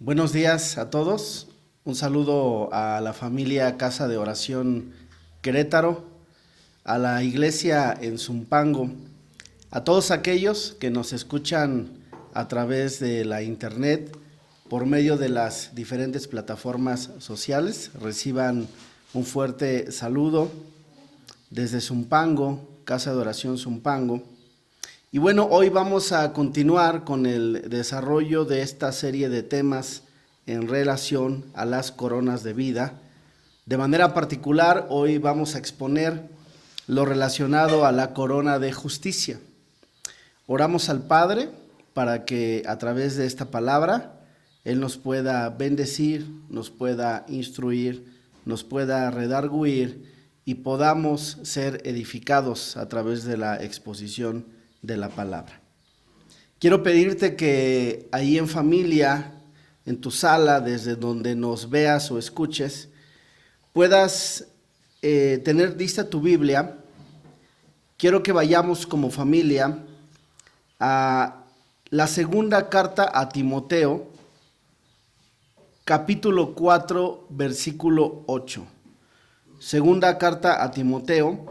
Buenos días a todos. Un saludo a la familia Casa de Oración Querétaro, a la iglesia en Zumpango, a todos aquellos que nos escuchan a través de la internet por medio de las diferentes plataformas sociales. Reciban un fuerte saludo desde Zumpango, Casa de Oración Zumpango. Y bueno, hoy vamos a continuar con el desarrollo de esta serie de temas en relación a las coronas de vida. De manera particular, hoy vamos a exponer lo relacionado a la corona de justicia. Oramos al Padre para que a través de esta palabra Él nos pueda bendecir, nos pueda instruir, nos pueda redarguir y podamos ser edificados a través de la exposición de la palabra. Quiero pedirte que ahí en familia, en tu sala, desde donde nos veas o escuches, puedas tener lista tu Biblia. Quiero que vayamos como familia a la segunda carta a Timoteo, capítulo 4, versículo 8. Segunda carta a Timoteo,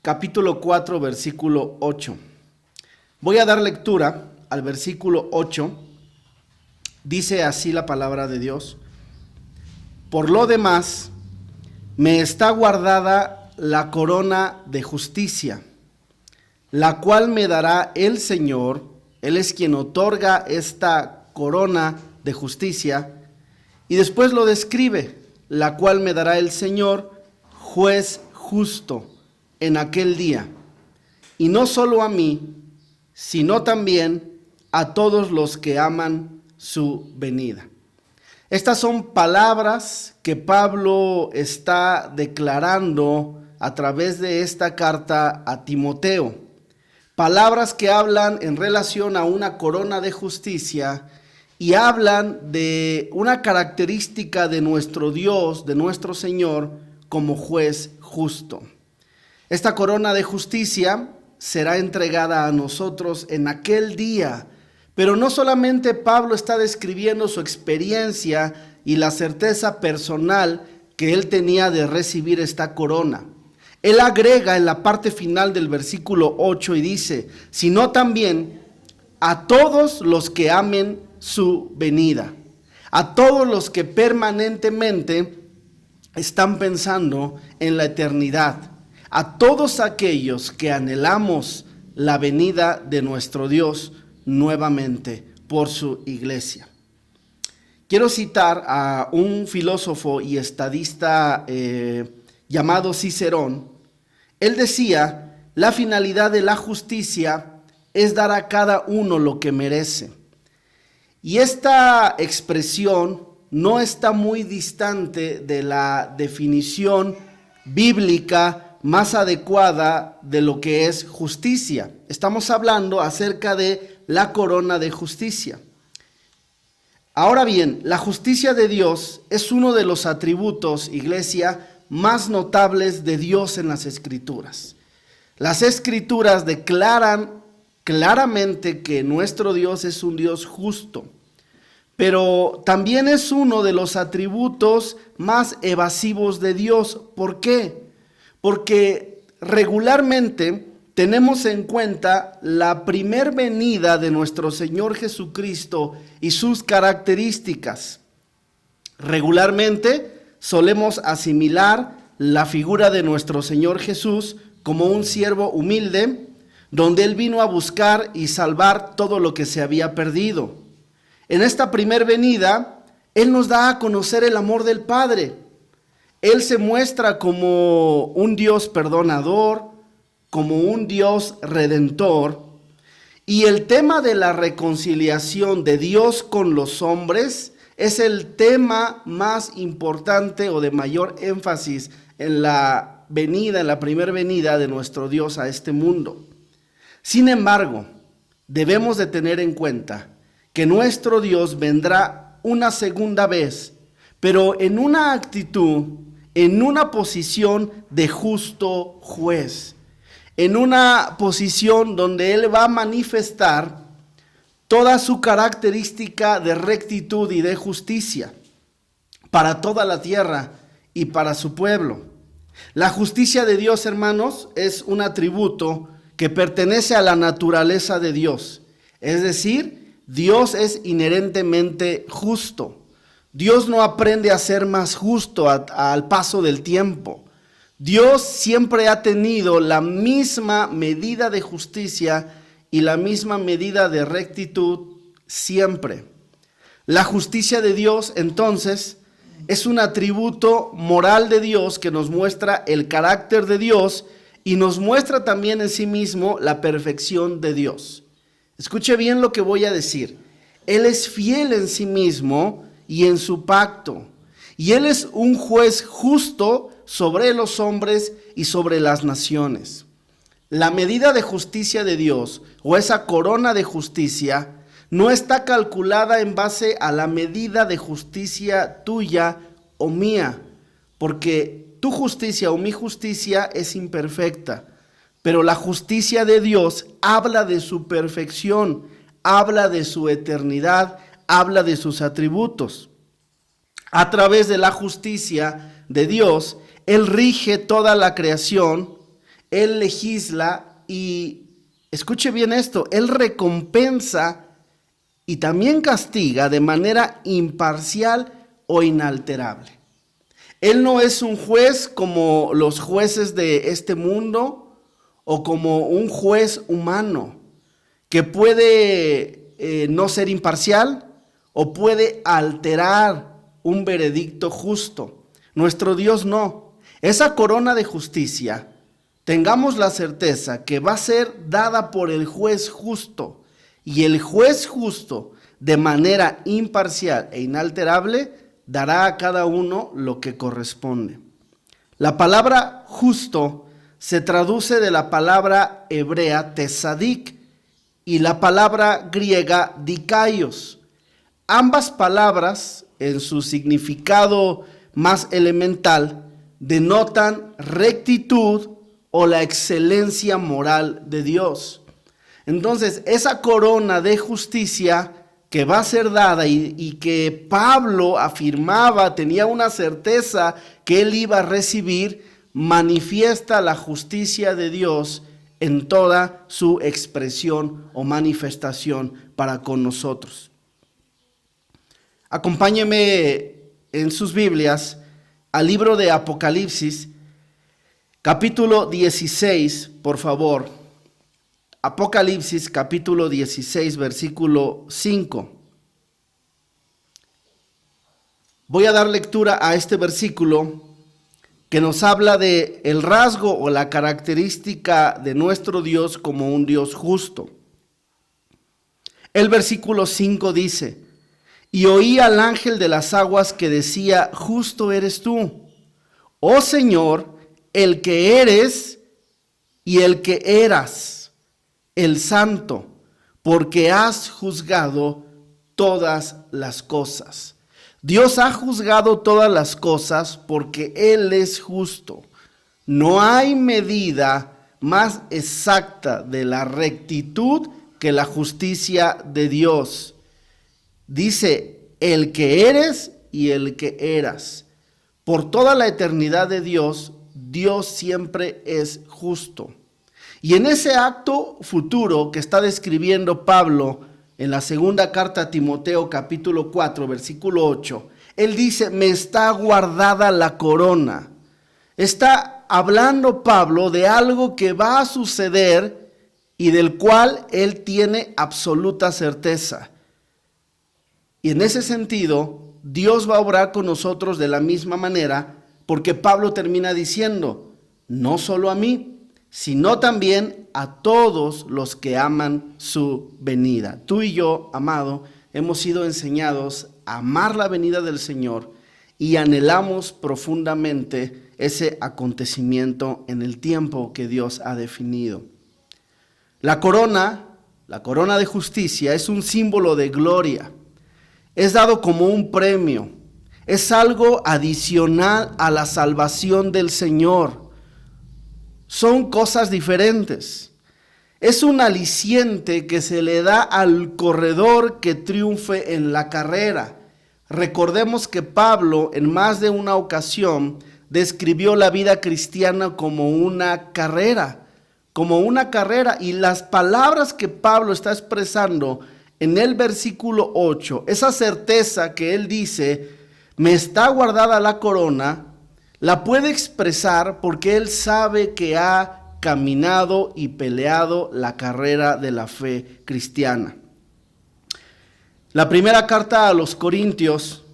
capítulo 4, versículo 8. Voy a dar lectura al versículo 8. Dice así la palabra de Dios: por lo demás, me está guardada la corona de justicia, la cual me dará el Señor. Él es quien otorga esta corona de justicia, y después lo describe: la cual me dará el Señor, juez justo, en aquel día, y no solo a mí, sino también a todos los que aman su venida. Estas son palabras que Pablo está declarando a través de esta carta a Timoteo. Palabras que hablan en relación a una corona de justicia y hablan de una característica de nuestro Dios, de nuestro Señor, como juez justo. Esta corona de justicia será entregada a nosotros en aquel día. Pero no solamente Pablo está describiendo su experiencia y la certeza personal que él tenía de recibir esta corona. Él agrega en la parte final del versículo 8 y dice: sino también a todos los que amen su venida, a todos los que permanentemente están pensando en la eternidad, a todos aquellos que anhelamos la venida de nuestro Dios nuevamente por su iglesia. Quiero citar a un filósofo y estadista llamado Cicerón. Él decía: la finalidad de la justicia es dar a cada uno lo que merece. Y esta expresión no está muy distante de la definición bíblica más adecuada de lo que es justicia. Estamos hablando acerca de la corona de justicia. Ahora bien, la justicia de Dios es uno de los atributos, iglesia, más notables de Dios en las Escrituras. Las Escrituras declaran claramente que nuestro Dios es un Dios justo, pero también es uno de los atributos más evasivos de Dios. ¿Por qué? Porque regularmente tenemos en cuenta la primer venida de nuestro Señor Jesucristo y sus características. Regularmente solemos asimilar la figura de nuestro Señor Jesús como un siervo humilde, donde Él vino a buscar y salvar todo lo que se había perdido. En esta primer venida, Él nos da a conocer el amor del Padre. Él se muestra como un Dios perdonador, como un Dios redentor. Y el tema de la reconciliación de Dios con los hombres es el tema más importante o de mayor énfasis en la venida, en la primera venida de nuestro Dios a este mundo. Sin embargo, debemos de tener en cuenta que nuestro Dios vendrá una segunda vez, pero en una actitud, en una posición de justo juez, en una posición donde Él va a manifestar toda su característica de rectitud y de justicia para toda la tierra y para su pueblo. La justicia de Dios, hermanos, es un atributo que pertenece a la naturaleza de Dios. Es decir, Dios es inherentemente justo. Dios no aprende a ser más justo al paso del tiempo. Dios siempre ha tenido la misma medida de justicia y la misma medida de rectitud siempre. La justicia de Dios, entonces, es un atributo moral de Dios que nos muestra el carácter de Dios y nos muestra también en sí mismo la perfección de Dios. Escuche bien lo que voy a decir. Él es fiel en sí mismo y en su pacto. Y Él es un juez justo sobre los hombres y sobre las naciones. La medida de justicia de Dios, o esa corona de justicia, no está calculada en base a la medida de justicia tuya o mía, porque tu justicia o mi justicia es imperfecta, pero la justicia de Dios habla de su perfección, habla de su eternidad, habla de sus atributos. A través de la justicia de Dios, Él rige toda la creación, Él legisla y, escuche bien esto, Él recompensa y también castiga de manera imparcial o inalterable. Él no es un juez como los jueces de este mundo o como un juez humano que puede no ser imparcial o puede alterar un veredicto justo. Nuestro Dios no. Esa corona de justicia, tengamos la certeza que va a ser dada por el juez justo. Y el juez justo, de manera imparcial e inalterable, dará a cada uno lo que corresponde. La palabra justo se traduce de la palabra hebrea tesadik y la palabra griega dikaios. Ambas palabras, en su significado más elemental, denotan rectitud o la excelencia moral de Dios. Entonces, esa corona de justicia que va a ser dada y que Pablo afirmaba, tenía una certeza que él iba a recibir, manifiesta la justicia de Dios en toda su expresión o manifestación para con nosotros. Acompáñeme en sus Biblias al libro de Apocalipsis, capítulo 16, por favor. Apocalipsis capítulo 16, versículo 5. Voy a dar lectura a este versículo que nos habla de el rasgo o la característica de nuestro Dios como un Dios justo. El versículo 5 dice: y oí al ángel de las aguas que decía: justo eres tú, oh Señor, el que eres y el que eras, el santo, porque has juzgado todas las cosas. Dios ha juzgado todas las cosas porque Él es justo. No hay medida más exacta de la rectitud que la justicia de Dios. Dice, el que eres y el que eras. Por toda la eternidad de Dios, Dios siempre es justo. Y en ese acto futuro que está describiendo Pablo en la segunda carta a Timoteo capítulo 4 versículo 8, él dice: me está guardada la corona. Está hablando Pablo de algo que va a suceder y del cual él tiene absoluta certeza. Y en ese sentido, Dios va a obrar con nosotros de la misma manera, porque Pablo termina diciendo: no solo a mí, sino también a todos los que aman su venida. Tú y yo, amado, hemos sido enseñados a amar la venida del Señor y anhelamos profundamente ese acontecimiento en el tiempo que Dios ha definido. La corona de justicia es un símbolo de gloria. Es dado como un premio. Es algo adicional a la salvación del Señor. Son cosas diferentes. Es un aliciente que se le da al corredor que triunfe en la carrera. Recordemos que Pablo en más de una ocasión describió la vida cristiana como una carrera, y las palabras que Pablo está expresando en el versículo 8, esa certeza que él dice, me está guardada la corona, la puede expresar porque él sabe que ha caminado y peleado la carrera de la fe cristiana. La primera carta a los Corintios,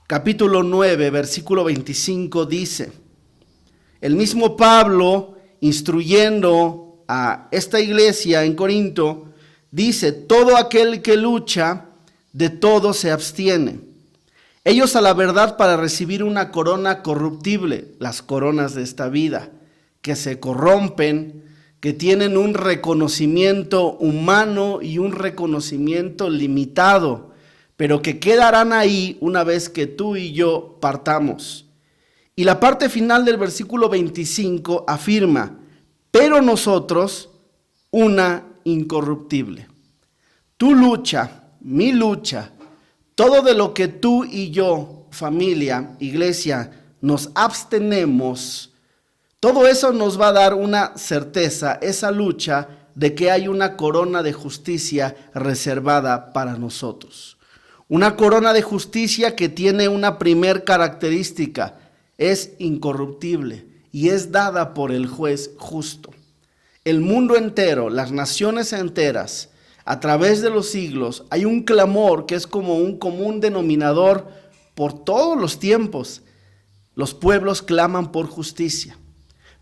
capítulo 9, versículo 25 dice, el mismo Pablo instruyendo a esta iglesia en Corinto, dice, todo aquel que lucha, de todo se abstiene. Ellos a la verdad para recibir una corona corruptible, las coronas de esta vida, que se corrompen, que tienen un reconocimiento humano y un reconocimiento limitado, pero que quedarán ahí una vez que tú y yo partamos. Y la parte final del versículo 25 afirma, pero nosotros una incorruptible. Tu lucha, mi lucha, todo de lo que tú y yo, familia, iglesia, nos abstenemos, todo eso nos va a dar una certeza, esa lucha de que hay una corona de justicia reservada para nosotros. Una corona de justicia que tiene una primer característica, es incorruptible y es dada por el juez justo. El mundo entero, las naciones enteras, a través de los siglos, hay un clamor que es como un común denominador por todos los tiempos. Los pueblos claman por justicia.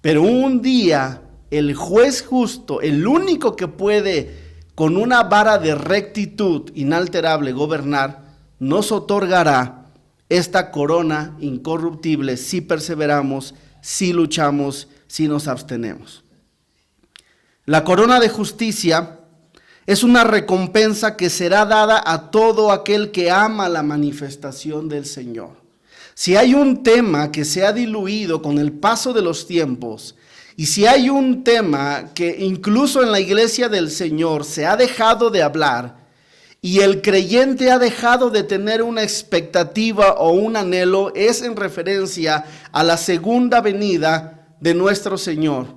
Pero un día el juez justo, el único que puede con una vara de rectitud inalterable gobernar, nos otorgará esta corona incorruptible si perseveramos, si luchamos, si nos abstenemos. La corona de justicia es una recompensa que será dada a todo aquel que ama la manifestación del Señor. Si hay un tema que se ha diluido con el paso de los tiempos, y si hay un tema que incluso en la iglesia del Señor se ha dejado de hablar, y el creyente ha dejado de tener una expectativa o un anhelo, es en referencia a la segunda venida de nuestro Señor.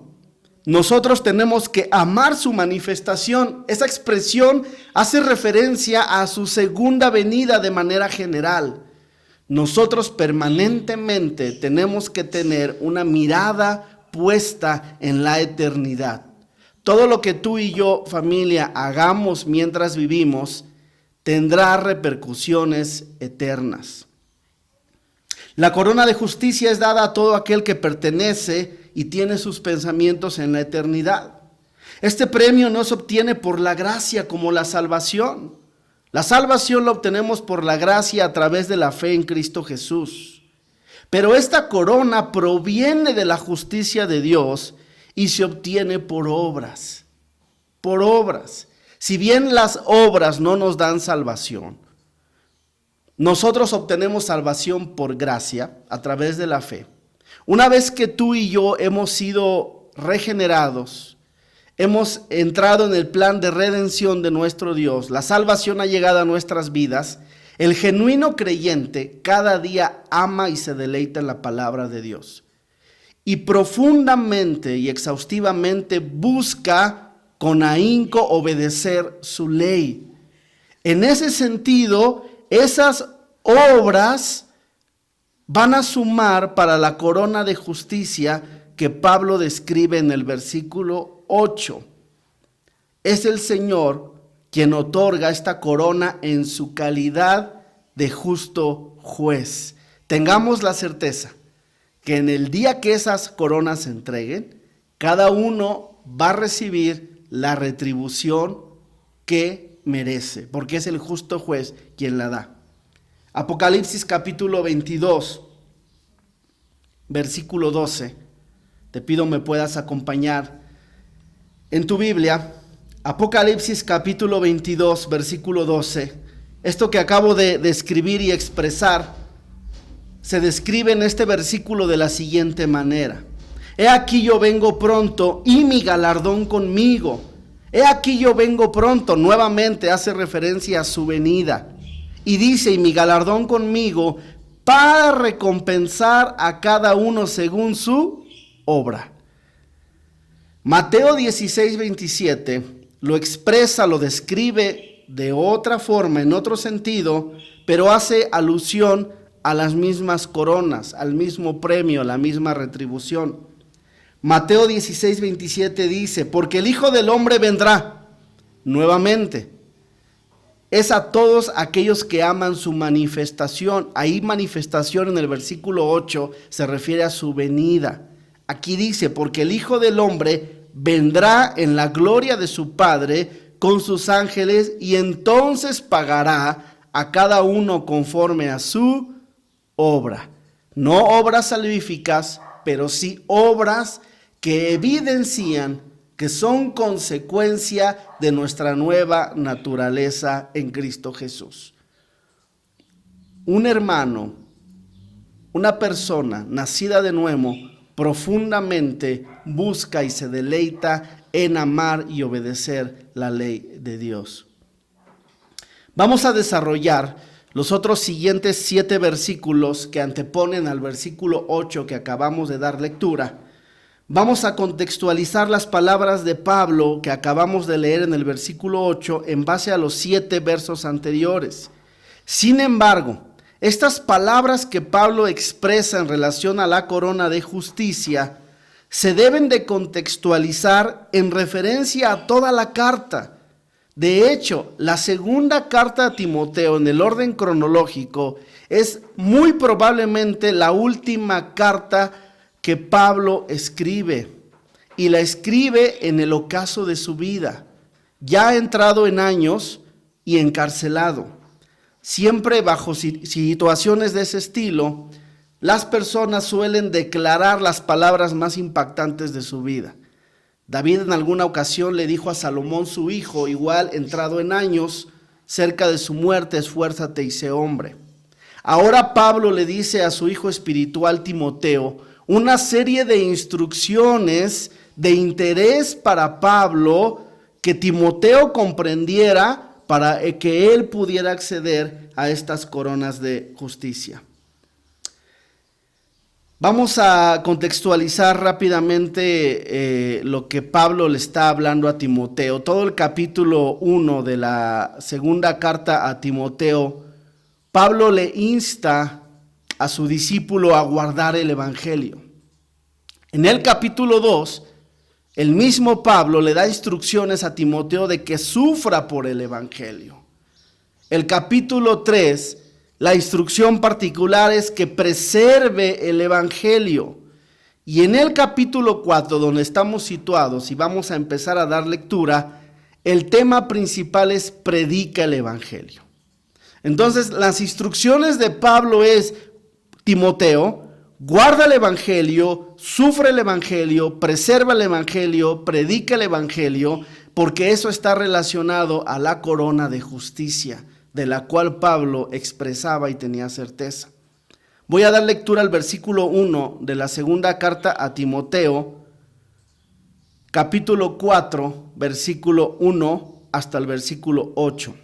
Nosotros tenemos que amar su manifestación. Esa expresión hace referencia a su segunda venida de manera general. Nosotros permanentemente tenemos que tener una mirada puesta en la eternidad. Todo lo que tú y yo, familia, hagamos mientras vivimos, tendrá repercusiones eternas. La corona de justicia es dada a todo aquel que pertenece y tiene sus pensamientos en la eternidad. Este premio no se obtiene por la gracia como la salvación. La salvación la obtenemos por la gracia a través de la fe en Cristo Jesús. Pero esta corona proviene de la justicia de Dios y se obtiene por obras. Por obras. Si bien las obras no nos dan salvación, nosotros obtenemos salvación por gracia a través de la fe. Una vez que tú y yo hemos sido regenerados, hemos entrado en el plan de redención de nuestro Dios, la salvación ha llegado a nuestras vidas, el genuino creyente cada día ama y se deleita en la palabra de Dios. Y profundamente y exhaustivamente busca con ahínco obedecer su ley. En ese sentido, esas obras van a sumar para la corona de justicia que Pablo describe en el versículo 8. Es el Señor quien otorga esta corona en su calidad de justo juez. Tengamos la certeza que en el día que esas coronas se entreguen, cada uno va a recibir la retribución que merece, porque es el justo juez quien la da. Apocalipsis capítulo 22, versículo 12. Te pido me puedas acompañar en tu Biblia. Apocalipsis capítulo 22, versículo 12. Esto que acabo de describir y expresar se describe en este versículo de la siguiente manera. He aquí yo vengo pronto y mi galardón conmigo He aquí yo vengo pronto, nuevamente hace referencia a su venida. Y dice, y mi galardón conmigo para recompensar a cada uno según su obra. Mateo 16, 27 lo expresa, lo describe de otra forma, en otro sentido, pero hace alusión a las mismas coronas, al mismo premio, a la misma retribución. Mateo 16, 27 dice, porque el Hijo del Hombre vendrá nuevamente. Es a todos aquellos que aman su manifestación. Ahí manifestación en el versículo 8 se refiere a su venida. Aquí dice, porque el Hijo del Hombre vendrá en la gloria de su Padre con sus ángeles y entonces pagará a cada uno conforme a su obra. No obras salvíficas, pero sí obras que evidencian que son consecuencia de nuestra nueva naturaleza en Cristo Jesús. Un hermano, una persona nacida de nuevo, profundamente busca y se deleita en amar y obedecer la ley de Dios. Vamos a desarrollar los otros siguientes 7 versículos que anteponen al versículo 8 que acabamos de dar lectura. Vamos a contextualizar las palabras de Pablo que acabamos de leer en el versículo 8 en base a los 7 versos anteriores. Sin embargo, estas palabras que Pablo expresa en relación a la corona de justicia se deben de contextualizar en referencia a toda la carta. De hecho, la segunda carta a Timoteo en el orden cronológico es muy probablemente la última carta que Pablo escribe, y la escribe en el ocaso de su vida, ya entrado en años y encarcelado. Siempre bajo situaciones de ese estilo, las personas suelen declarar las palabras más impactantes de su vida. David en alguna ocasión le dijo a Salomón, su hijo, igual entrado en años, cerca de su muerte, esfuérzate y sé hombre. Ahora Pablo le dice a su hijo espiritual Timoteo una serie de instrucciones de interés para Pablo que Timoteo comprendiera para que él pudiera acceder a estas coronas de justicia. Vamos a contextualizar rápidamente lo que Pablo le está hablando a Timoteo. Todo el capítulo 1 de la segunda carta a Timoteo, Pablo le insta a su discípulo a guardar el evangelio. En el capítulo 2, el mismo Pablo le da instrucciones a Timoteo de que sufra por el evangelio. El capítulo 3, la instrucción particular es que preserve el evangelio. Y en el capítulo 4, donde estamos situados y vamos a empezar a dar lectura, el tema principal es predica el evangelio. Entonces, las instrucciones de Pablo es, Timoteo, guarda el evangelio, sufre el evangelio, preserva el evangelio, predica el evangelio, porque eso está relacionado a la corona de justicia, de la cual Pablo expresaba y tenía certeza. Voy a dar lectura al versículo 1 de la segunda carta a Timoteo, capítulo 4, versículo 1 hasta el versículo 8.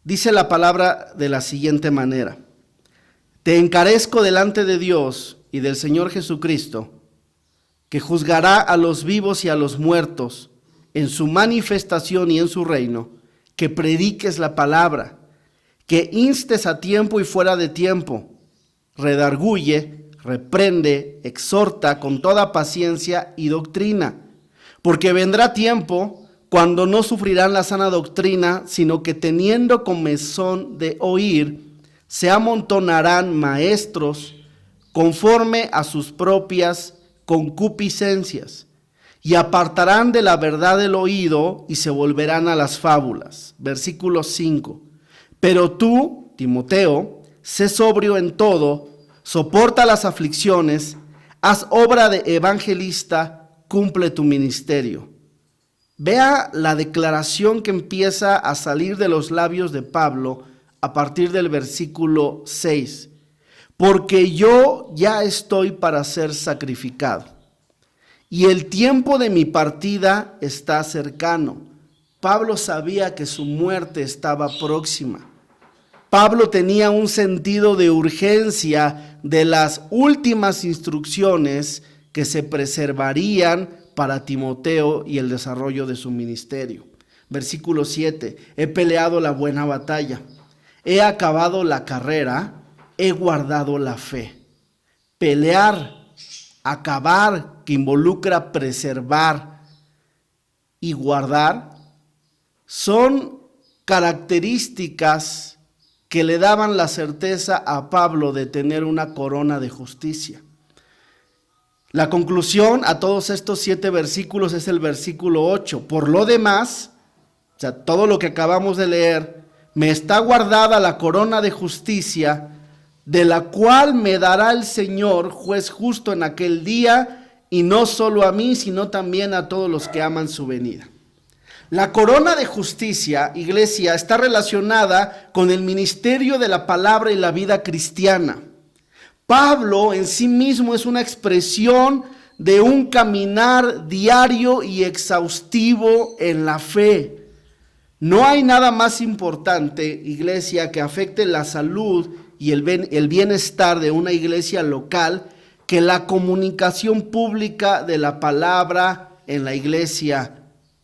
Dice la palabra de la siguiente manera: Te encarezco delante de Dios y del Señor Jesucristo, que juzgará a los vivos y a los muertos en su manifestación y en su reino, que prediques la palabra, que instes a tiempo y fuera de tiempo, redarguye, reprende, exhorta con toda paciencia y doctrina, porque vendrá tiempo cuando no sufrirán la sana doctrina, sino que teniendo comezón de oír, se amontonarán maestros conforme a sus propias concupiscencias, y apartarán de la verdad el oído y se volverán a las fábulas. Versículo 5. Pero tú, Timoteo, sé sobrio en todo, soporta las aflicciones, haz obra de evangelista, cumple tu ministerio. Vea la declaración que empieza a salir de los labios de Pablo a partir del versículo 6. Porque yo ya estoy para ser sacrificado, y el tiempo de mi partida está cercano. Pablo sabía que su muerte estaba próxima. Pablo tenía un sentido de urgencia de las últimas instrucciones que se preservarían para Timoteo y el desarrollo de su ministerio. Versículo 7, he peleado la buena batalla, he acabado la carrera, he guardado la fe. Pelear, acabar, que involucra preservar y guardar, son características que le daban la certeza a Pablo de tener una corona de justicia. La conclusión a todos estos 7 versículos es el versículo 8. Por lo demás, o sea, todo lo que acabamos de leer, me está guardada la corona de justicia, de la cual me dará el Señor, juez justo en aquel día, y no solo a mí, sino también a todos los que aman su venida. La corona de justicia, iglesia, está relacionada con el ministerio de la palabra y la vida cristiana. Pablo en sí mismo es una expresión de un caminar diario y exhaustivo en la fe. No hay nada más importante, iglesia, que afecte la salud y el bienestar de una iglesia local que la comunicación pública de la palabra en la iglesia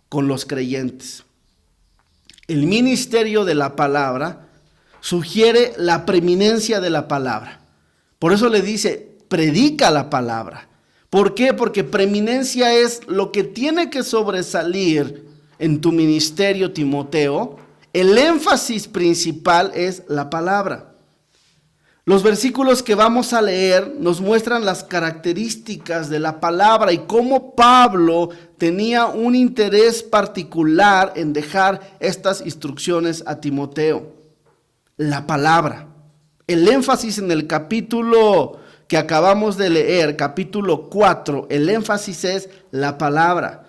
con los creyentes. El ministerio de la palabra sugiere la preeminencia de la palabra. Por eso le dice, predica la palabra. ¿Por qué? Porque preeminencia es lo que tiene que sobresalir en tu ministerio, Timoteo. El énfasis principal es la palabra. Los versículos que vamos a leer nos muestran las características de la palabra y cómo Pablo tenía un interés particular en dejar estas instrucciones a Timoteo. La palabra. El énfasis en el capítulo que acabamos de leer, capítulo 4, el énfasis es la palabra.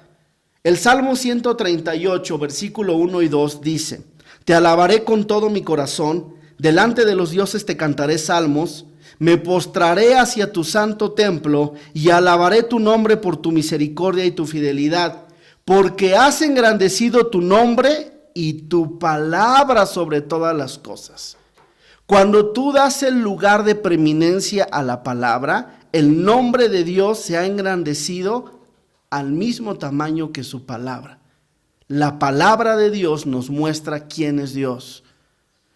El Salmo 138, versículo 1 y 2 dice, te alabaré con todo mi corazón, delante de los dioses te cantaré salmos, me postraré hacia tu santo templo y alabaré tu nombre por tu misericordia y tu fidelidad, porque has engrandecido tu nombre y tu palabra sobre todas las cosas. Cuando tú das el lugar de preeminencia a la palabra, el nombre de Dios se ha engrandecido al mismo tamaño que su palabra. La palabra de Dios nos muestra quién es Dios.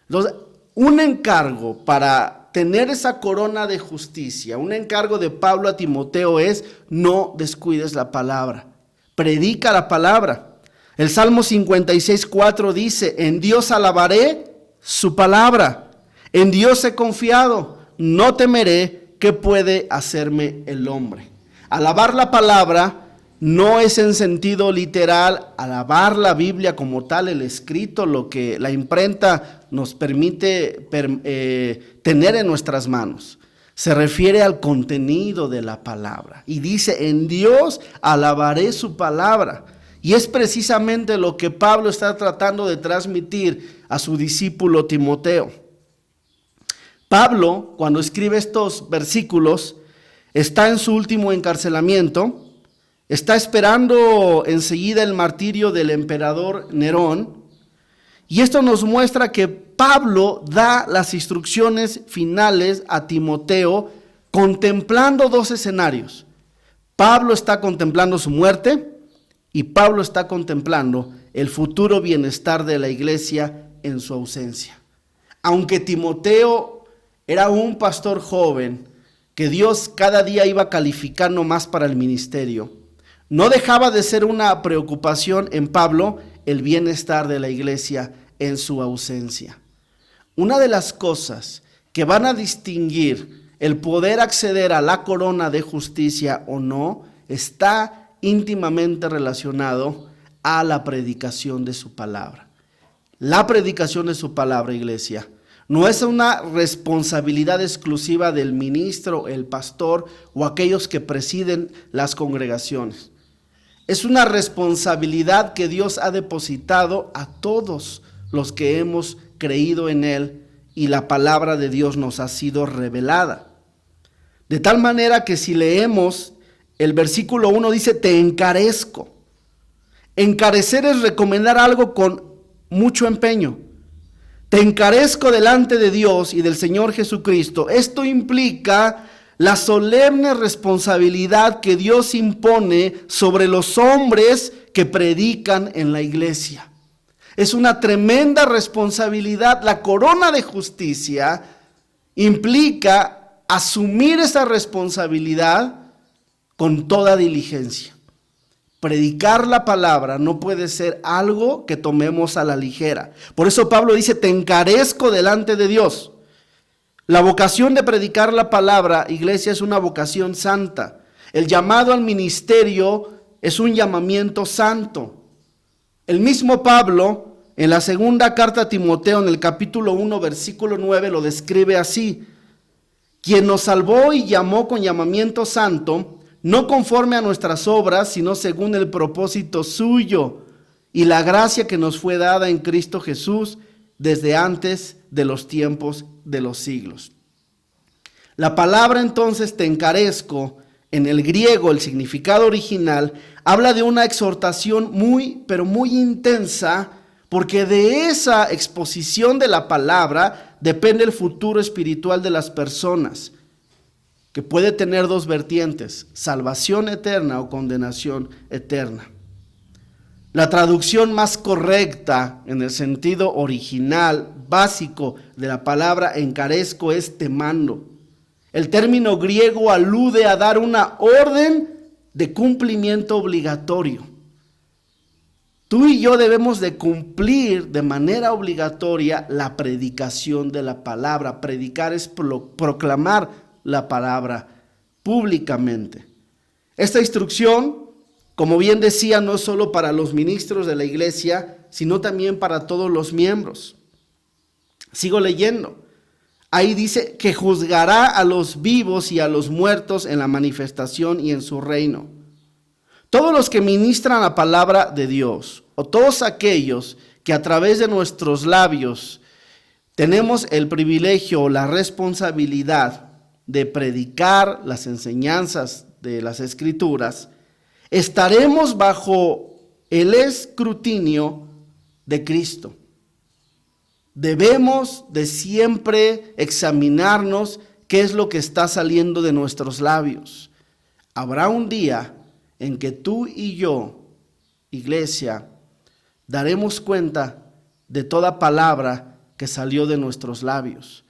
Entonces, un encargo para tener esa corona de justicia, un encargo de Pablo a Timoteo es no descuides la palabra, predica la palabra. El Salmo 56:4 dice, en Dios alabaré su palabra, en Dios he confiado, no temeré qué puede hacerme el hombre. Alabar la palabra no es en sentido literal alabar la Biblia como tal, el escrito, lo que la imprenta nos permite tener en nuestras manos. Se refiere al contenido de la palabra y dice, en Dios alabaré su palabra. Y es precisamente lo que Pablo está tratando de transmitir a su discípulo Timoteo. Pablo, cuando escribe estos versículos, está en su último encarcelamiento. Está esperando enseguida el martirio del emperador Nerón. Y esto nos muestra que Pablo da las instrucciones finales a Timoteo contemplando 2 escenarios. Pablo está contemplando su muerte y Pablo está contemplando el futuro bienestar de la iglesia en su ausencia. Aunque Timoteo era un pastor joven que Dios cada día iba calificando más para el ministerio, no dejaba de ser una preocupación en Pablo el bienestar de la iglesia en su ausencia. Una de las cosas que van a distinguir el poder acceder a la corona de justicia o no está íntimamente relacionado a la predicación de su palabra. La predicación de su palabra, iglesia, no es una responsabilidad exclusiva del ministro, el pastor o aquellos que presiden las congregaciones. Es una responsabilidad que Dios ha depositado a todos los que hemos creído en Él y la palabra de Dios nos ha sido revelada. De tal manera que si leemos el versículo 1 dice, te encarezco. Encarecer es recomendar algo con mucho empeño. Te encarezco delante de Dios y del Señor Jesucristo. Esto implica la solemne responsabilidad que Dios impone sobre los hombres que predican en la iglesia. Es una tremenda responsabilidad. La corona de justicia implica asumir esa responsabilidad con toda diligencia. Predicar la palabra no puede ser algo que tomemos a la ligera. Por eso Pablo dice, te encarezco delante de Dios. La vocación de predicar la palabra, iglesia, es una vocación santa. El llamado al ministerio es un llamamiento santo. El mismo Pablo, en la segunda carta a Timoteo, en el capítulo 1, versículo 9, lo describe así. Quien nos salvó y llamó con llamamiento santo, no conforme a nuestras obras, sino según el propósito suyo y la gracia que nos fue dada en Cristo Jesús desde antes de los tiempos de los siglos. La palabra entonces te encarezco, en el griego, el significado original, habla de una exhortación muy, pero muy intensa, porque de esa exposición de la palabra depende el futuro espiritual de las personas, que puede tener dos vertientes, salvación eterna o condenación eterna. La traducción más correcta en el sentido original, básico de la palabra encarezco es temando. El término griego alude a dar una orden de cumplimiento obligatorio. Tú y yo debemos de cumplir de manera obligatoria la predicación de la palabra. Predicar es proclamar la palabra públicamente. Esta instrucción, como bien decía, no es solo para los ministros de la iglesia, sino también para todos los miembros. Sigo leyendo. Ahí dice que juzgará a los vivos y a los muertos en la manifestación y en su reino. Todos los que ministran la palabra de Dios, o todos aquellos que a través de nuestros labios tenemos el privilegio o la responsabilidad de predicar las enseñanzas de las Escrituras, estaremos bajo el escrutinio de Cristo. Debemos de siempre examinarnos qué es lo que está saliendo de nuestros labios. Habrá un día en que tú y yo, iglesia, daremos cuenta de toda palabra que salió de nuestros labios.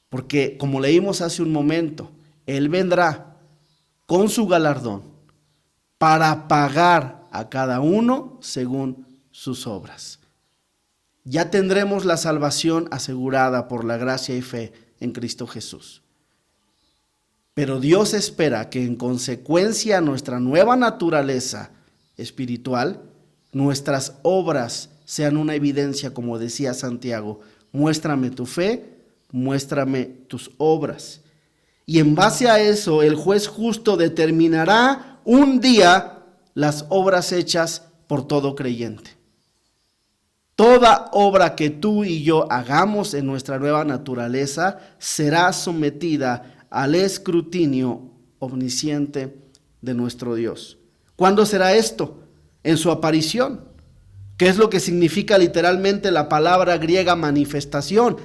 Porque, como leímos hace un momento, Él vendrá con su galardón para pagar a cada uno según sus obras. Ya tendremos la salvación asegurada por la gracia y fe en Cristo Jesús. Pero Dios espera que en consecuencia a nuestra nueva naturaleza espiritual, nuestras obras sean una evidencia, como decía Santiago, muéstrame tu fe, muéstrame tus obras. Y en base a eso, el juez justo determinará un día las obras hechas por todo creyente. Toda obra que tú y yo hagamos en nuestra nueva naturaleza será sometida al escrutinio omnisciente de nuestro Dios. ¿Cuándo será esto? En su aparición. ¿Qué es lo que significa literalmente la palabra griega manifestación?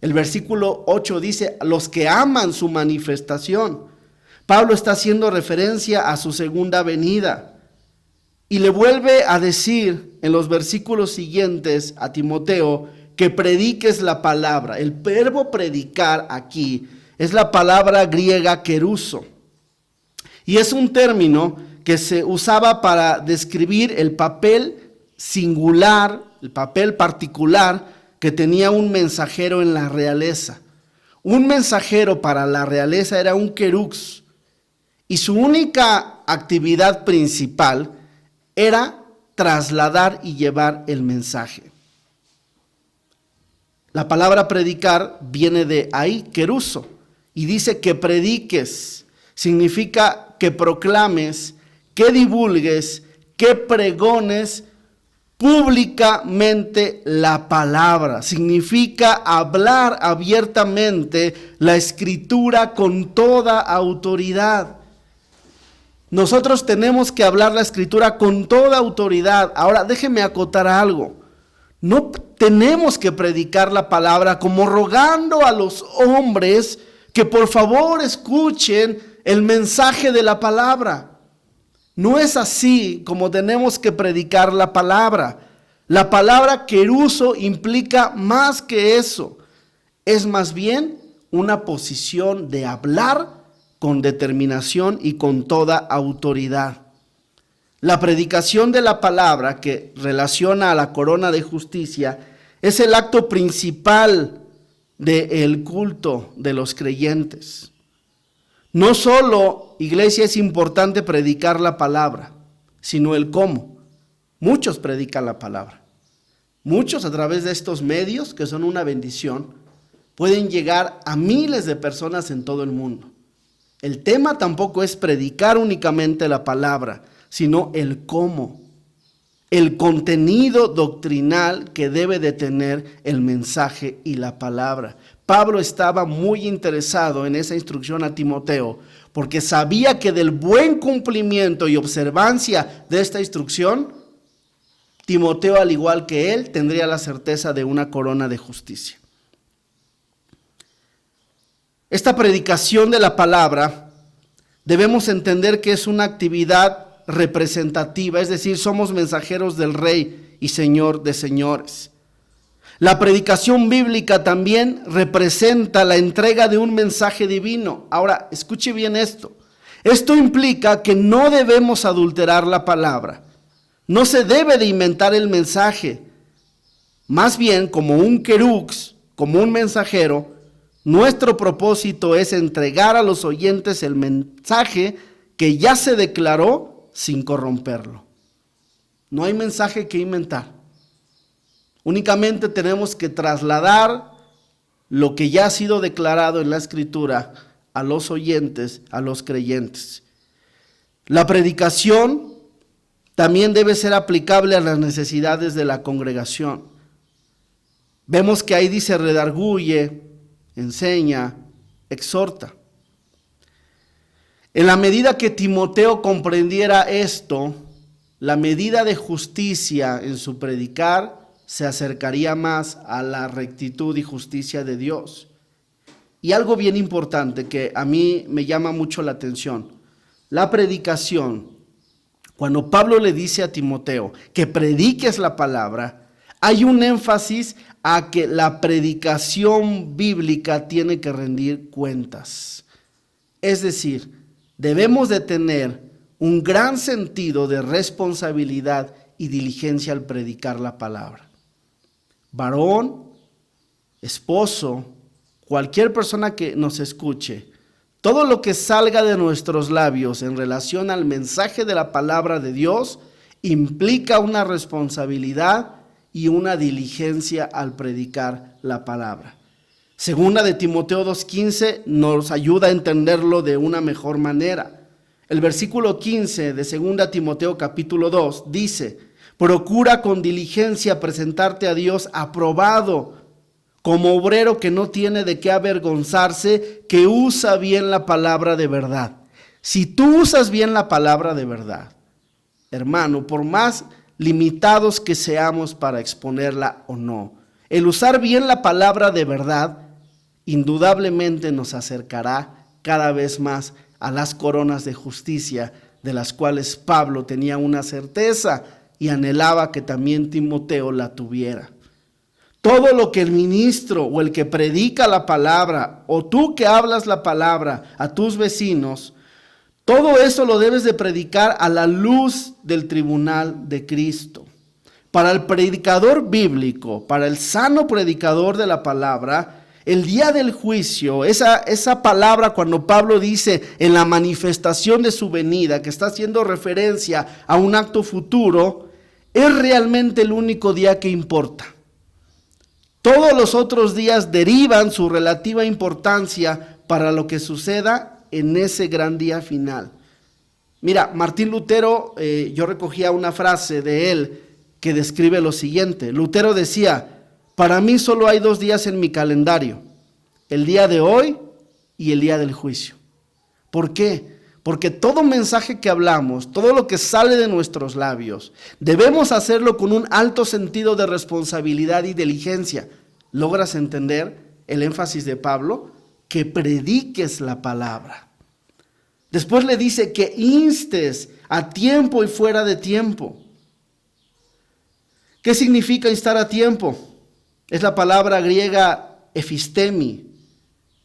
El versículo 8 dice, los que aman su manifestación. Pablo está haciendo referencia a su segunda venida. Y le vuelve a decir en los versículos siguientes a Timoteo que prediques la palabra. El verbo predicar aquí es la palabra griega keruso. Y es un término que se usaba para describir el papel singular, el papel particular que tenía un mensajero en la realeza. Un mensajero para la realeza era un kerux. Y su única actividad principal era trasladar y llevar el mensaje. La palabra predicar viene de ahí, keruso, y dice que prediques, significa que proclames, que divulgues, que pregones públicamente la palabra. Significa hablar abiertamente la Escritura con toda autoridad. Nosotros tenemos que hablar la Escritura con toda autoridad. Ahora, déjeme acotar algo. No tenemos que predicar la palabra como rogando a los hombres que por favor escuchen el mensaje de la palabra. No es así como tenemos que predicar la palabra. La palabra queruso implica más que eso. Es más bien una posición de hablar con determinación y con toda autoridad. La predicación de la palabra, que relaciona a la corona de justicia, es el acto principal del culto de los creyentes. No solo, iglesia, es importante predicar la palabra, sino el cómo. Muchos predican la palabra. Muchos, a través de estos medios, que son una bendición, pueden llegar a miles de personas en todo el mundo. El tema tampoco es predicar únicamente la palabra, sino el cómo, el contenido doctrinal que debe de tener el mensaje y la palabra. Pablo estaba muy interesado en esa instrucción a Timoteo, porque sabía que del buen cumplimiento y observancia de esta instrucción, Timoteo, al igual que él, tendría la certeza de una corona de justicia. Esta predicación de la palabra debemos entender que es una actividad representativa, es decir, somos mensajeros del Rey y Señor de señores. La predicación bíblica también representa la entrega de un mensaje divino. Ahora, escuche bien esto. Esto implica que no debemos adulterar la palabra. No se debe de inventar el mensaje. Más bien, como un querux, como un mensajero, nuestro propósito es entregar a los oyentes el mensaje que ya se declaró sin corromperlo. No hay mensaje que inventar. Únicamente tenemos que trasladar lo que ya ha sido declarado en la Escritura a los oyentes, a los creyentes. La predicación también debe ser aplicable a las necesidades de la congregación. Vemos que ahí dice redarguye, enseña, exhorta. En la medida que Timoteo comprendiera esto, la medida de justicia en su predicar se acercaría más a la rectitud y justicia de Dios. Y algo bien importante que a mí me llama mucho la atención, la predicación, cuando Pablo le dice a Timoteo que prediques la palabra, hay un énfasis a que la predicación bíblica tiene que rendir cuentas. Es decir, debemos de tener un gran sentido de responsabilidad y diligencia al predicar la palabra. Varón, esposo, cualquier persona que nos escuche, todo lo que salga de nuestros labios en relación al mensaje de la palabra de Dios implica una responsabilidad y una diligencia al predicar la palabra. Segunda de Timoteo 2:15 nos ayuda a entenderlo de una mejor manera. El versículo 15 de segunda Timoteo capítulo 2 dice: procura con diligencia presentarte a Dios aprobado, como obrero que no tiene de qué avergonzarse, que usa bien la palabra de verdad. Si tú usas bien la palabra de verdad, hermano, por más limitados que seamos para exponerla o no, el usar bien la palabra de verdad indudablemente nos acercará cada vez más a las coronas de justicia de las cuales Pablo tenía una certeza y anhelaba que también Timoteo la tuviera. Todo lo que el ministro o el que predica la palabra o tú que hablas la palabra a tus vecinos, todo eso lo debes de predicar a la luz del tribunal de Cristo. Para el predicador bíblico, para el sano predicador de la palabra, el día del juicio, esa palabra cuando Pablo dice en la manifestación de su venida, que está haciendo referencia a un acto futuro, es realmente el único día que importa. Todos los otros días derivan su relativa importancia para lo que suceda en ese gran día final. Mira, Martín Lutero, yo recogía una frase de él que describe lo siguiente. Lutero decía: para mí solo hay 2 días en mi calendario, el día de hoy y el día del juicio. ¿Por qué? porque todo mensaje que hablamos, todo lo que sale de nuestros labios, debemos hacerlo con un alto sentido de responsabilidad y diligencia. ¿Logras entender el énfasis de Pablo? Que prediques la palabra. Después le dice que instes a tiempo y fuera de tiempo. ¿Qué significa instar a tiempo? Es la palabra griega ephistemi,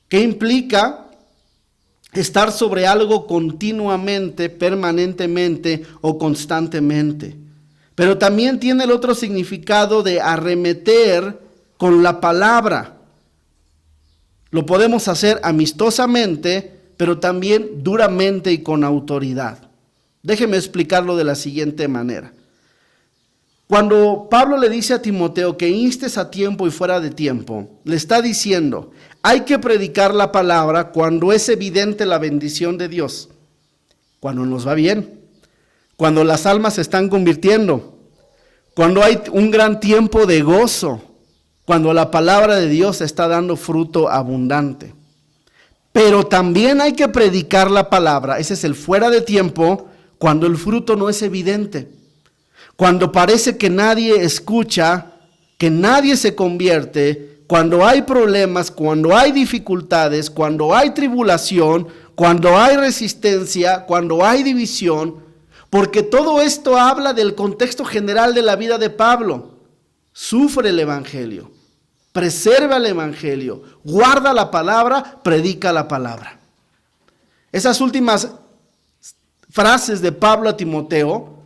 que implica estar sobre algo continuamente, permanentemente o constantemente. Pero también tiene el otro significado de arremeter con la palabra. Lo podemos hacer amistosamente, pero también duramente y con autoridad. Déjeme explicarlo de la siguiente manera. Cuando Pablo le dice a Timoteo que instes a tiempo y fuera de tiempo, le está diciendo, hay que predicar la palabra cuando es evidente la bendición de Dios, cuando nos va bien, cuando las almas se están convirtiendo, cuando hay un gran tiempo de gozo, cuando la palabra de Dios está dando fruto abundante. Pero también hay que predicar la palabra, ese es el fuera de tiempo, cuando el fruto no es evidente. Cuando parece que nadie escucha, que nadie se convierte, cuando hay problemas, cuando hay dificultades, cuando hay tribulación, cuando hay resistencia, cuando hay división, porque todo esto habla del contexto general de la vida de Pablo. Sufre el evangelio, preserva el evangelio, guarda la palabra, predica la palabra. Esas últimas frases de Pablo a Timoteo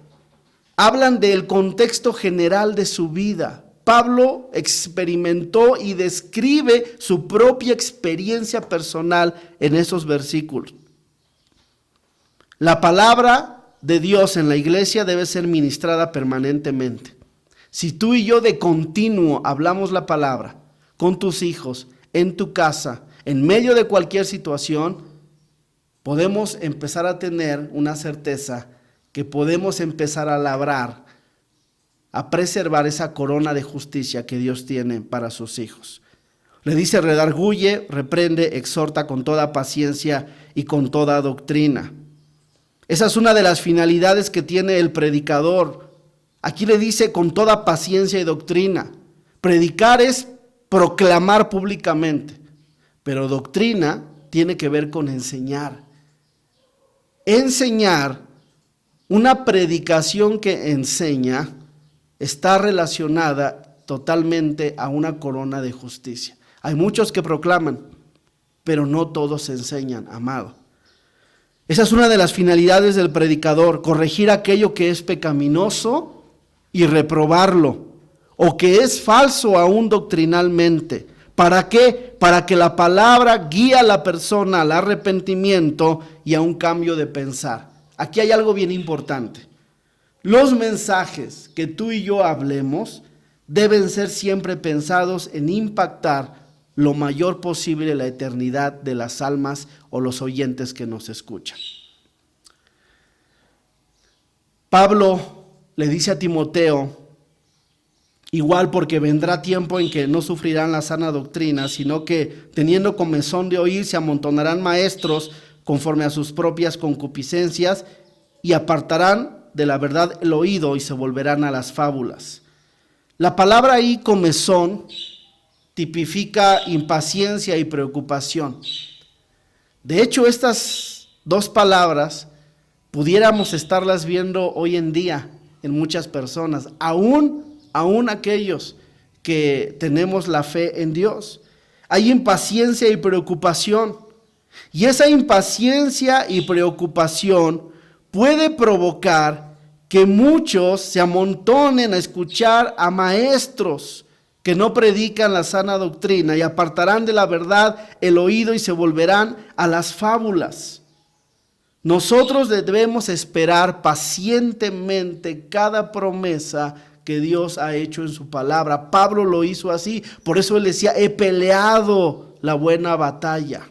hablan del contexto general de su vida. Pablo experimentó y describe su propia experiencia personal en esos versículos. La palabra de Dios en la iglesia debe ser ministrada permanentemente. Si tú y yo de continuo hablamos la palabra con tus hijos, en tu casa, en medio de cualquier situación, podemos empezar a tener una certeza que podemos empezar a labrar, a preservar esa corona de justicia que Dios tiene para sus hijos. Le dice, redarguye, reprende, exhorta con toda paciencia y con toda doctrina. Esa es una de las finalidades que tiene el predicador. Aquí le dice con toda paciencia y doctrina. Predicar es proclamar públicamente, pero doctrina tiene que ver con enseñar. Enseñar. Una predicación que enseña está relacionada totalmente a una corona de justicia. Hay muchos que proclaman, pero no todos enseñan, amado. Esa es una de las finalidades del predicador, corregir aquello que es pecaminoso y reprobarlo, o que es falso aún doctrinalmente. ¿Para qué? Para que la palabra guíe a la persona al arrepentimiento y a un cambio de pensar. Aquí hay algo bien importante. Los mensajes que tú y yo hablemos deben ser siempre pensados en impactar lo mayor posible la eternidad de las almas o los oyentes que nos escuchan. Pablo le dice a Timoteo, igual porque vendrá tiempo en que no sufrirán la sana doctrina, sino que teniendo comezón de oír se amontonarán maestros conforme a sus propias concupiscencias, y apartarán de la verdad el oído y se volverán a las fábulas. La palabra ahí, comezón, tipifica impaciencia y preocupación. De hecho, estas dos palabras pudiéramos estarlas viendo hoy en día en muchas personas, aún aquellos que tenemos la fe en Dios. Hay impaciencia y preocupación. Y esa impaciencia y preocupación puede provocar que muchos se amontonen a escuchar a maestros que no predican la sana doctrina y apartarán de la verdad el oído y se volverán a las fábulas. Nosotros debemos esperar pacientemente cada promesa que Dios ha hecho en su palabra. Pablo lo hizo así, por eso él decía, he peleado la buena batalla.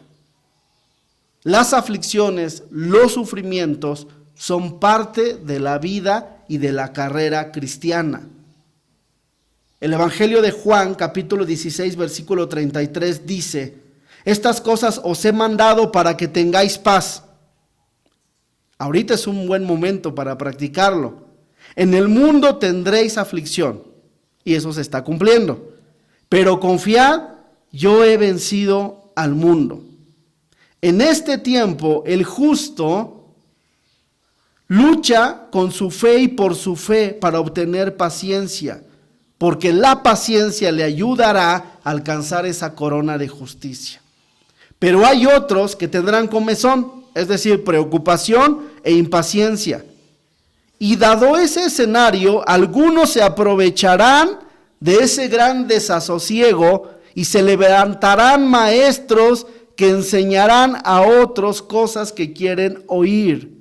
Las aflicciones, los sufrimientos son parte de la vida y de la carrera cristiana. El Evangelio de Juan, capítulo 16, versículo 33 dice, estas cosas os he mandado para que tengáis paz. Ahorita es un buen momento para practicarlo. En el mundo tendréis aflicción, y eso se está cumpliendo. Pero confiad, yo he vencido al mundo. En este tiempo, el justo lucha con su fe y por su fe para obtener paciencia, porque la paciencia le ayudará a alcanzar esa corona de justicia. Pero hay otros que tendrán comezón, es decir, preocupación e impaciencia. Y dado ese escenario, algunos se aprovecharán de ese gran desasosiego y se levantarán maestros que enseñarán a otros cosas que quieren oír.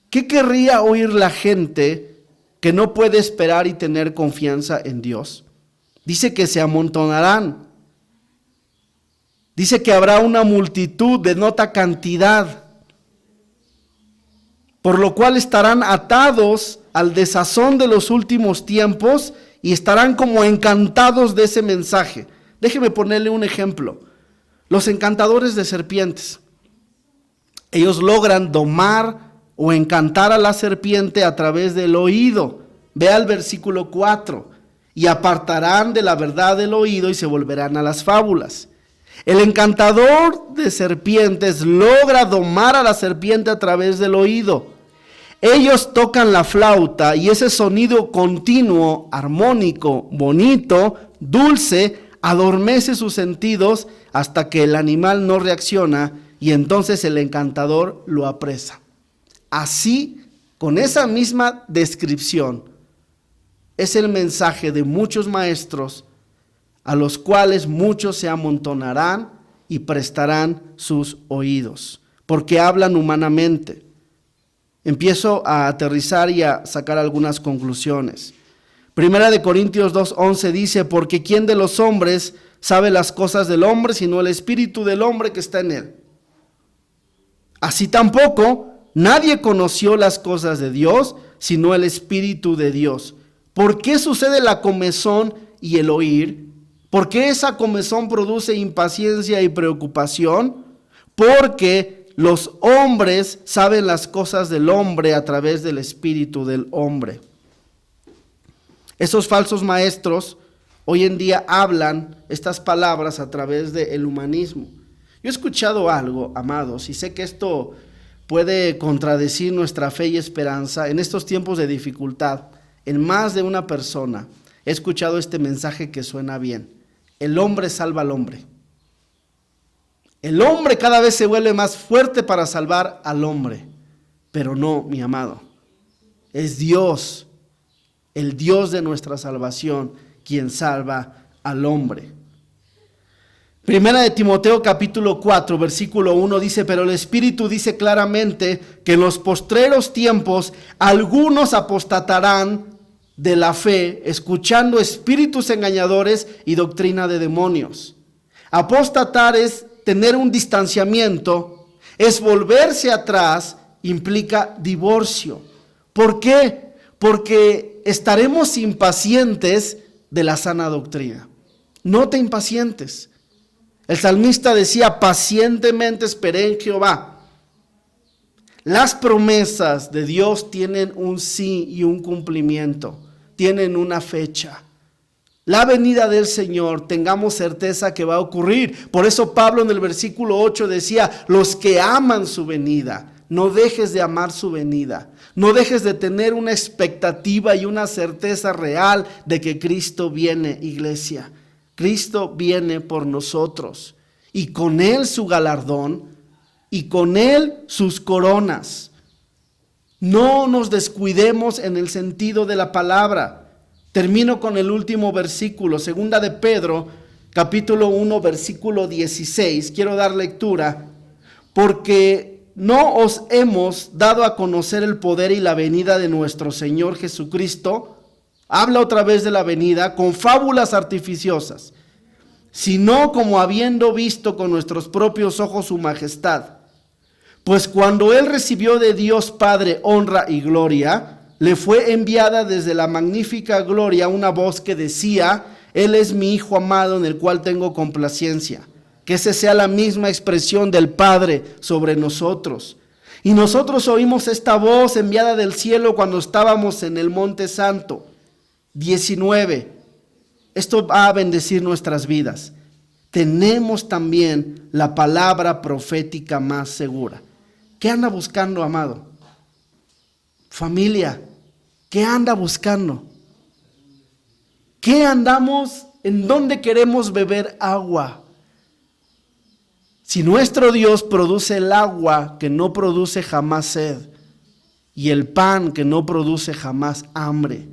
¿Qué querría oír la gente que no puede esperar y tener confianza en Dios? Dice que se amontonarán. Dice que habrá una multitud, denota cantidad, por lo cual estarán atados al desazón de los últimos tiempos y estarán como encantados de ese mensaje. Déjeme ponerle un ejemplo. Los encantadores de serpientes, ellos logran domar o encantar a la serpiente a través del oído. Vea el versículo 4. Y apartarán de la verdad el oído y se volverán a las fábulas. El encantador de serpientes logra domar a la serpiente a través del oído. Ellos tocan la flauta y ese sonido continuo, armónico, bonito, dulce, adormece sus sentidos hasta que el animal no reacciona y entonces el encantador lo apresa. Así, con esa misma descripción, es el mensaje de muchos maestros a los cuales muchos se amontonarán y prestarán sus oídos, porque hablan humanamente. Empiezo a aterrizar y a sacar algunas conclusiones. Primera de Corintios 2:11 dice, porque ¿quién de los hombres sabe las cosas del hombre, sino el espíritu del hombre que está en él? Así tampoco nadie conoció las cosas de Dios, sino el espíritu de Dios. ¿Por qué sucede la comezón y el oír? ¿Por qué esa comezón produce impaciencia y preocupación? Porque los hombres saben las cosas del hombre a través del espíritu del hombre. Esos falsos maestros hoy en día hablan estas palabras a través del humanismo. Yo he escuchado algo, amados, y sé que esto puede contradecir nuestra fe y esperanza en estos tiempos de dificultad. En más de una persona he escuchado este mensaje que suena bien. El hombre salva al hombre. El hombre cada vez se vuelve más fuerte para salvar al hombre. Pero no, mi amado. Es Dios, el Dios de nuestra salvación, quien salva al hombre. Primera de Timoteo capítulo 4, versículo 1 dice, pero el Espíritu dice claramente que en los postreros tiempos algunos apostatarán de la fe, escuchando espíritus engañadores y doctrina de demonios. Apostatar es tener un distanciamiento, es volverse atrás, implica divorcio. ¿Por qué? Porque estaremos impacientes de la sana doctrina. No te impacientes. El salmista decía, pacientemente esperé en Jehová. Las promesas de Dios tienen un sí y un cumplimiento. Tienen una fecha. La venida del Señor, tengamos certeza que va a ocurrir. Por eso Pablo en el versículo 8 decía, los que aman su venida, no dejes de amar su venida. No dejes de tener una expectativa y una certeza real de que Cristo viene, iglesia. Cristo viene por nosotros y con Él su galardón y con Él sus coronas. No nos descuidemos en el sentido de la palabra. Termino con el último versículo, segunda de Pedro, capítulo 1, versículo 16. Quiero dar lectura, porque no os hemos dado a conocer el poder y la venida de nuestro Señor Jesucristo. Habla otra vez de la venida, con fábulas artificiosas, sino como habiendo visto con nuestros propios ojos su majestad. Pues cuando Él recibió de Dios Padre honra y gloria, le fue enviada desde la magnífica gloria una voz que decía, Él es mi Hijo amado en el cual tengo complacencia. Que esa sea la misma expresión del Padre sobre nosotros. Y nosotros oímos esta voz enviada del cielo cuando estábamos en el Monte Santo. 19. Esto va a bendecir nuestras vidas. Tenemos también la palabra profética más segura. ¿Qué anda buscando, amado? Familia, ¿qué anda buscando? ¿Qué andamos? ¿En dónde queremos beber agua? Si nuestro Dios produce el agua que no produce jamás sed y el pan que no produce jamás hambre.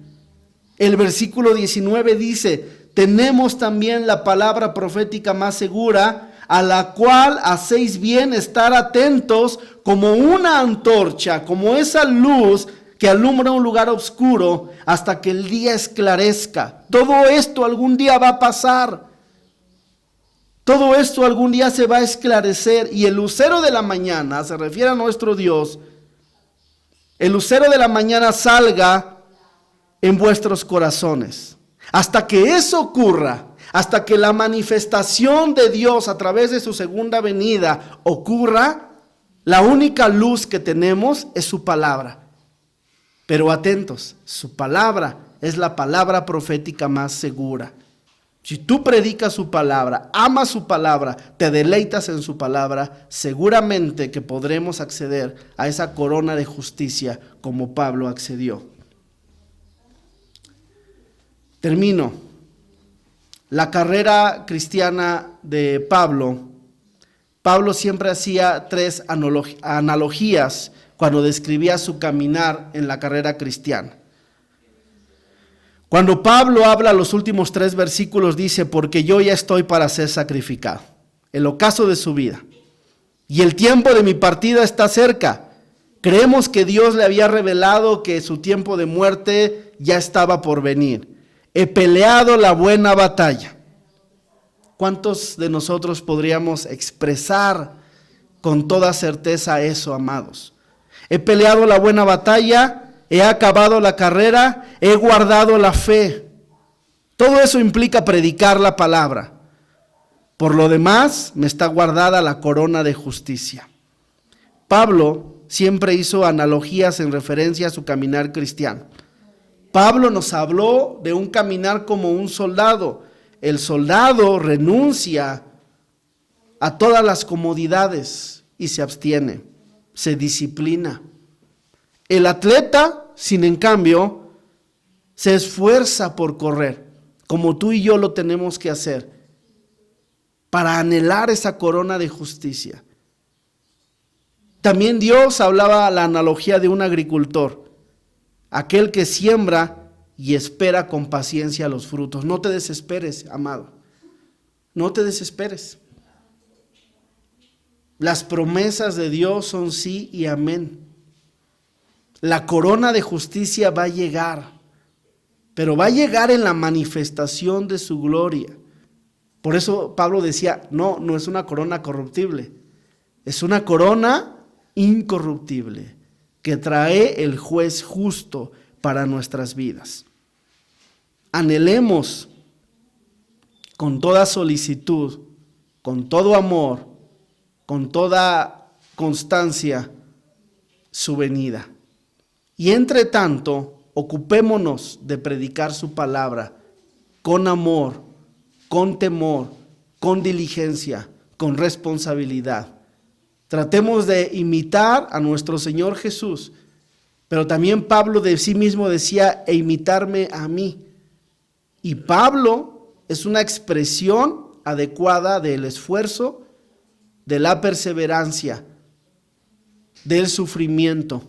El versículo 19 dice, tenemos también la palabra profética más segura, a la cual hacéis bien estar atentos como una antorcha, como esa luz que alumbra un lugar oscuro hasta que el día esclarezca. Todo esto algún día va a pasar. Todo esto algún día se va a esclarecer y el lucero de la mañana, se refiere a nuestro Dios, el lucero de la mañana salga en vuestros corazones. Hasta que eso ocurra, hasta que la manifestación de Dios a través de su segunda venida ocurra, la única luz que tenemos es su palabra. Pero atentos, su palabra es la palabra profética más segura. Si tú predicas su palabra, amas su palabra, te deleitas en su palabra, seguramente que podremos acceder a esa corona de justicia como Pablo accedió. Termino. La carrera cristiana de Pablo siempre hacía tres analogías cuando describía su caminar en la carrera cristiana. Cuando Pablo habla los últimos 3 versículos, dice, porque yo ya estoy para ser sacrificado, el ocaso de su vida, y el tiempo de mi partida está cerca. Creemos que Dios le había revelado que su tiempo de muerte ya estaba por venir. He peleado la buena batalla. ¿Cuántos de nosotros podríamos expresar con toda certeza eso, amados? He peleado la buena batalla. He acabado la carrera, he guardado la fe. Todo eso implica predicar la palabra. Por lo demás, me está guardada la corona de justicia. Pablo siempre hizo analogías en referencia a su caminar cristiano. Pablo nos habló de un caminar como un soldado. El soldado renuncia a todas las comodidades y se abstiene, se disciplina. El atleta, sin en cambio, se esfuerza por correr, como tú y yo lo tenemos que hacer, para anhelar esa corona de justicia. También Dios hablaba la analogía de un agricultor, aquel que siembra y espera con paciencia los frutos. No te desesperes, amado, no te desesperes. Las promesas de Dios son sí y amén. La corona de justicia va a llegar, pero va a llegar en la manifestación de su gloria. Por eso Pablo decía, no es una corona corruptible, es una corona incorruptible que trae el juez justo para nuestras vidas. Anhelemos con toda solicitud, con todo amor, con toda constancia su venida. Y entre tanto, ocupémonos de predicar su palabra con amor, con temor, con diligencia, con responsabilidad. Tratemos de imitar a nuestro Señor Jesús, pero también Pablo de sí mismo decía, e imitarme a mí. Y Pablo es una expresión adecuada del esfuerzo, de la perseverancia, del sufrimiento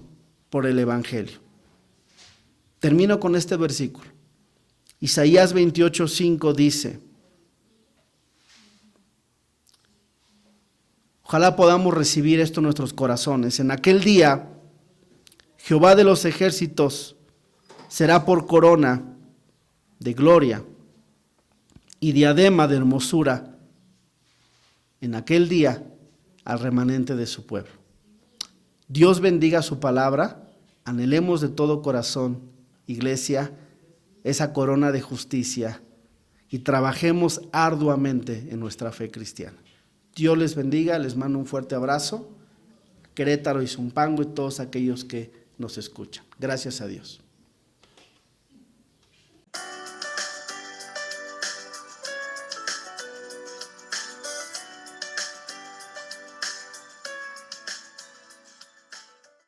por el Evangelio. Termino con este versículo. Isaías 28:5 dice, ojalá podamos recibir esto en nuestros corazones. En aquel día, Jehová de los ejércitos será por corona de gloria y diadema de hermosura en aquel día al remanente de su pueblo. Dios bendiga su palabra. Anhelemos de todo corazón, iglesia, esa corona de justicia y trabajemos arduamente en nuestra fe cristiana. Dios les bendiga, les mando un fuerte abrazo. Querétaro y Zumpango y todos aquellos que nos escuchan. Gracias a Dios.